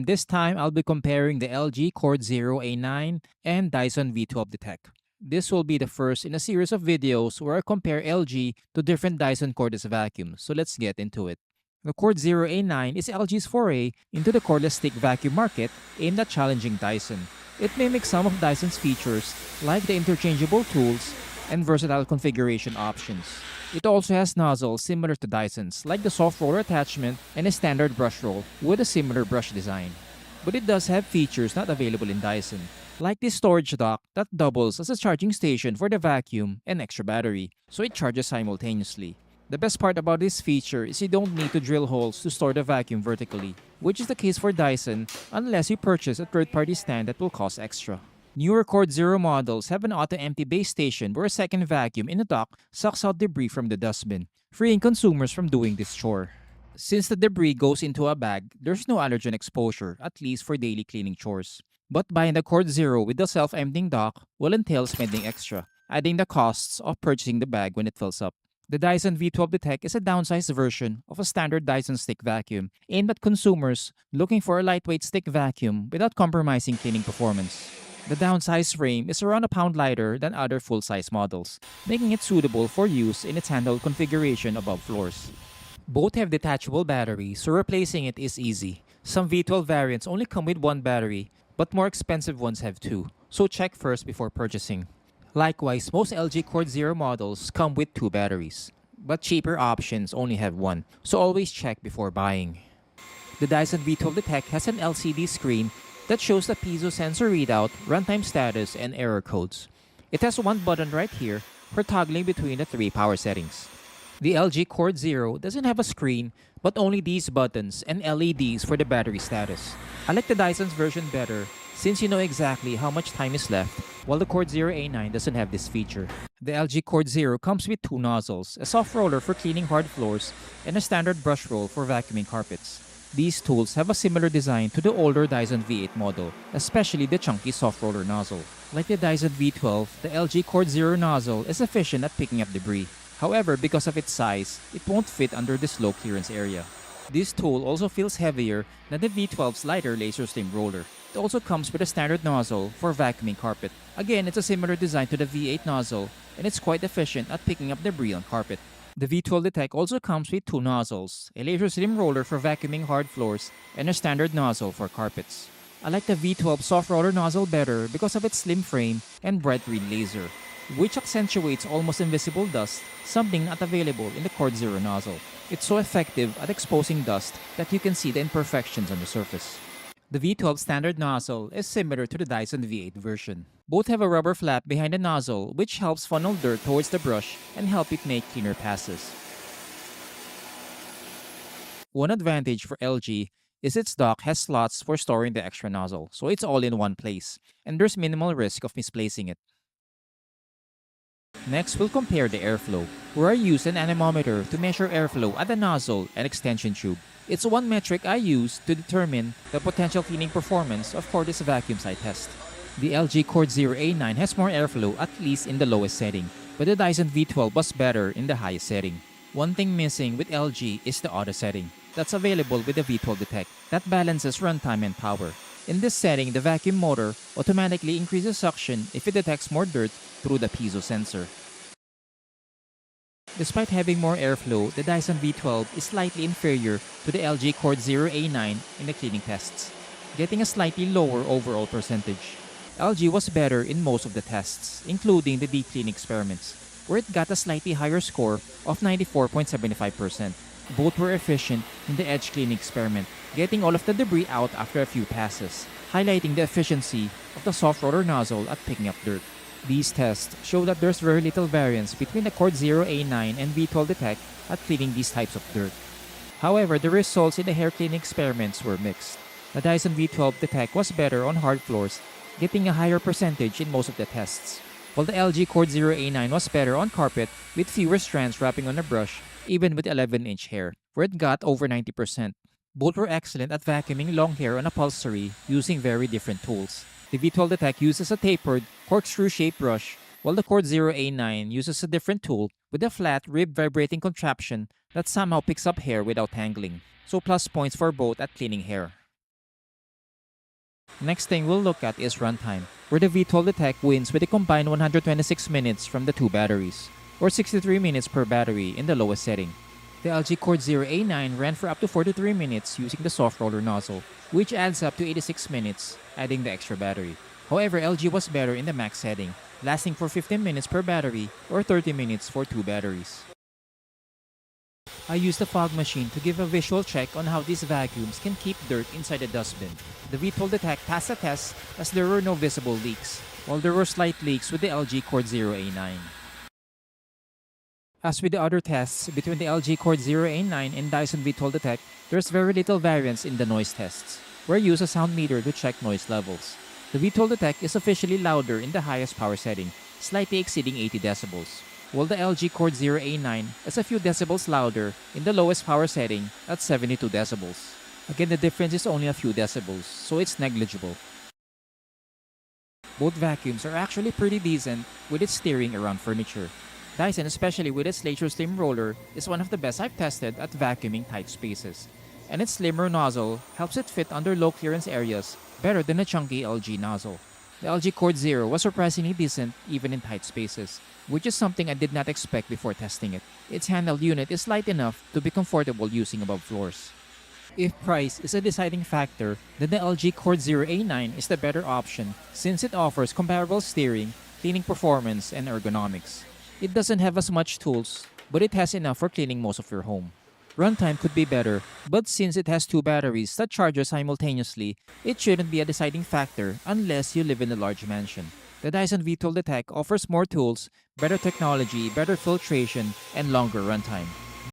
This time, I'll be comparing the LG CordZero A9 and Dyson V12 Detect. This will be the first in a series of videos where I compare LG to different Dyson cordless vacuums, so let's get into it. The CordZero A9 is LG's foray into the cordless stick vacuum market aimed at challenging Dyson. It mimics some of Dyson's features like the interchangeable tools and versatile configuration options. It also has nozzles similar to Dyson's, like the soft roller attachment and a standard brush roll with a similar brush design. But it does have features not available in Dyson, like this storage dock that doubles as a charging station for the vacuum and extra battery, so it charges simultaneously. The best part about this feature is you don't need to drill holes to store the vacuum vertically, which is the case for Dyson unless you purchase a third-party stand that will cost extra. Newer CordZero models have an auto-empty base station where a second vacuum in the dock sucks out debris from the dustbin, freeing consumers from doing this chore. Since the debris goes into a bag, there's no allergen exposure, at least for daily cleaning chores. But buying the CordZero with the self-emptying dock will entail spending extra, adding the costs of purchasing the bag when it fills up. The Dyson V12 Detect is a downsized version of a standard Dyson stick vacuum aimed at consumers looking for a lightweight stick vacuum without compromising cleaning performance. The downsized frame is around a pound lighter than other full-size models, making it suitable for use in its handheld configuration above floors. Both have detachable batteries, so replacing it is easy. Some V12 variants only come with one battery, but more expensive ones have two, so check first before purchasing. Likewise, most LG CordZero models come with two batteries, but cheaper options only have one, so always check before buying. The Dyson V12 Detect has an LCD screen that shows the piezo sensor readout, runtime status, and error codes. It has one button right here for toggling between the three power settings. The LG CordZero doesn't have a screen, but only these buttons and LEDs for the battery status. I like the Dyson's version better since you know exactly how much time is left, while the CordZero A9 doesn't have this feature. The LG CordZero comes with two nozzles, a soft roller for cleaning hard floors, and a standard brush roll for vacuuming carpets. These tools have a similar design to the older Dyson V8 model, especially the chunky soft roller nozzle. Like the Dyson V12, the LG CordZero nozzle is efficient at picking up debris. However, because of its size, it won't fit under this low clearance area. This tool also feels heavier than the V12's lighter laser slim roller. It also comes with a standard nozzle for vacuuming carpet. Again, it's a similar design to the V8 nozzle, and it's quite efficient at picking up debris on carpet. The V12 Detect also comes with two nozzles, a laser slim roller for vacuuming hard floors, and a standard nozzle for carpets. I like the V12 soft roller nozzle better because of its slim frame and bright green laser, which accentuates almost invisible dust, something not available in the CordZero nozzle. It's so effective at exposing dust that you can see the imperfections on the surface. The V12 standard nozzle is similar to the Dyson V8 version. Both have a rubber flap behind the nozzle which helps funnel dirt towards the brush and help it make cleaner passes. One advantage for LG is its dock has slots for storing the extra nozzle, so it's all in one place, and there's minimal risk of misplacing it. Next, we'll compare the airflow, where I use an anemometer to measure airflow at the nozzle and extension tube. It's one metric I use to determine the potential cleaning performance of cordless vacuums I test. The LG CordZero A9 has more airflow, at least in the lowest setting, but the Dyson V12 was better in the highest setting. One thing missing with LG is the auto setting that's available with the V12 Detect that balances runtime and power. In this setting, the vacuum motor automatically increases suction if it detects more dirt through the piezo sensor. Despite having more airflow, the Dyson V12 is slightly inferior to the LG CordZero A9 in the cleaning tests, getting a slightly lower overall percentage. LG was better in most of the tests, including the deep cleaning experiments, where it got a slightly higher score of 94.75%. Both were efficient in the edge cleaning experiment, getting all of the debris out after a few passes, highlighting the efficiency of the soft roller nozzle at picking up dirt. These tests show that there's very little variance between the CordZero A9 and V12 Detect at cleaning these types of dirt. However, the results in the hair cleaning experiments were mixed. The Dyson V12 Detect was better on hard floors, getting a higher percentage in most of the tests, while the LG CordZero A9 was better on carpet with fewer strands wrapping on a brush, even with 11-inch hair, where it got over 90%. Both were excellent at vacuuming long hair on upholstery using very different tools. The V12 Detect uses a tapered, corkscrew-shaped brush, while the CordZero A9 uses a different tool with a flat, rib-vibrating contraption that somehow picks up hair without tangling. So plus points for both at cleaning hair. Next thing we'll look at is runtime, where the V12 Detect wins with a combined 126 minutes from the two batteries, or 63 minutes per battery in the lowest setting. The LG CordZero A9 ran for up to 43 minutes using the soft roller nozzle, which adds up to 86 minutes, adding the extra battery. However, LG was better in the max setting, lasting for 15 minutes per battery or 30 minutes for two batteries. I used the fog machine to give a visual check on how these vacuums can keep dirt inside the dustbin. The V12 Detect passed the test as there were no visible leaks, while there were slight leaks with the LG CordZero A9. As with the other tests between the LG CordZero A9 and Dyson V12 Detect, there's very little variance in the noise tests, where I use a sound meter to check noise levels. The V12 Detect is officially louder in the highest power setting, slightly exceeding 80 decibels, while the LG CordZero A9 is a few decibels louder in the lowest power setting at 72 decibels. Again, the difference is only a few decibels, so it's negligible. Both vacuums are actually pretty decent with its steering around furniture. Dyson, especially with its laser slim roller, is one of the best I've tested at vacuuming tight spaces. And its slimmer nozzle helps it fit under low clearance areas better than a chunky LG nozzle. The LG CordZero was surprisingly decent even in tight spaces, which is something I did not expect before testing it. Its handheld unit is light enough to be comfortable using above floors. If price is a deciding factor, then the LG CordZero A9 is the better option since it offers comparable steering, cleaning performance, and ergonomics. It doesn't have as much tools, but it has enough for cleaning most of your home. Runtime could be better, but since it has two batteries that charge simultaneously, it shouldn't be a deciding factor unless you live in a large mansion. The Dyson V12 Detect offers more tools, better technology, better filtration, and longer runtime.